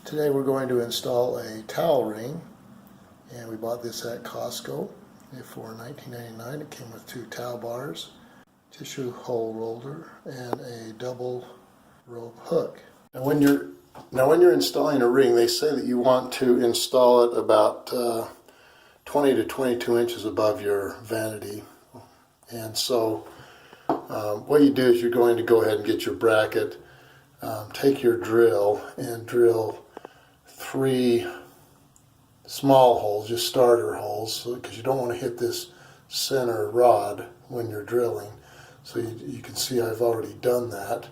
Today we're going to install a towel ring, and we bought this at Costco for $19.99. It came with 2 towel bars, tissue hole roller, and a double rope hook. Now when you're installing a ring, they say that you want to install it about 20 to 22 inches above your vanity. And so what you do is you're going to go ahead and get your bracket, take your drill and drill 3 small holes, just starter holes, because you don't want to hit this center rod when you're drilling. So you can see I've already done that.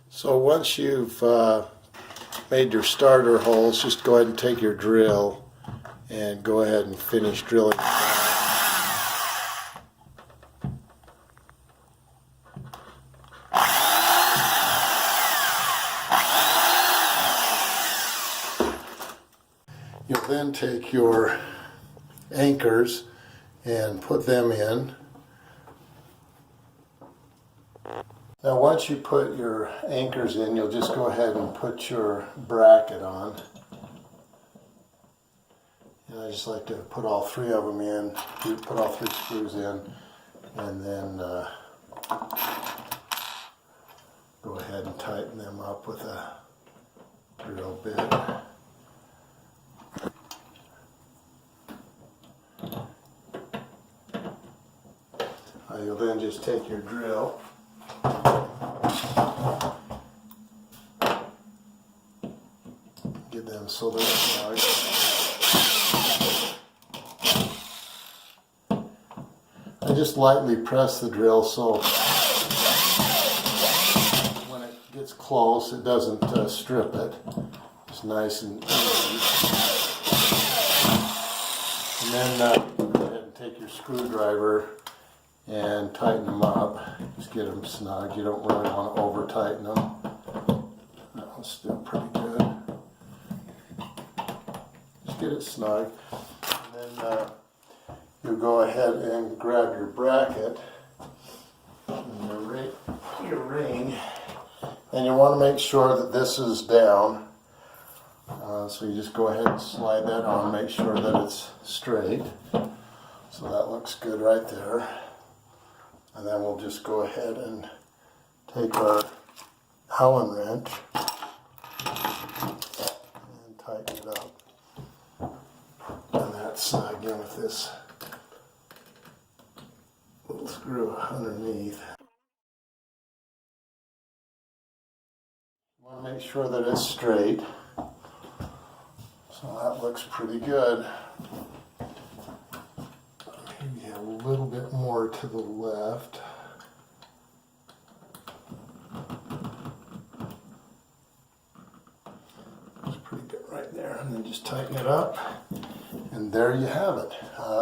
So once you've made your starter holes, just go ahead and take your drill and go ahead and finish drilling. You'll then take your anchors and put them in. Now once you put your anchors in, you'll just go ahead and put your bracket on. And I just like to put all 3 of them in, put all 3 screws in, and then go ahead and tighten them up with a drill bit. You'll then just take your drill get them so they're snug. I just lightly press the drill so when it gets close it doesn't strip it. It's nice and easy. And then go ahead and take your screwdriver and tighten them up. Just get them snug. You don't really want to over tighten them. That one's still pretty good. Just get it snug. And then you go ahead and grab your bracket and your ring, and you want to make sure that this is down. So you just go ahead and slide that on, make sure that it's straight. So that looks good right there. And then we'll just go ahead and take our Allen wrench and tighten it up. And that's again with this little screw underneath. You want to make sure that it's straight. So that looks pretty good. Maybe a little bit more to the left. That's pretty good right there. And then just tighten it up. And there you have it.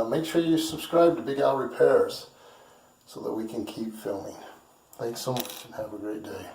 Make sure you subscribe to Big Al Repairs so that we can keep filming. Thanks so much and have a great day.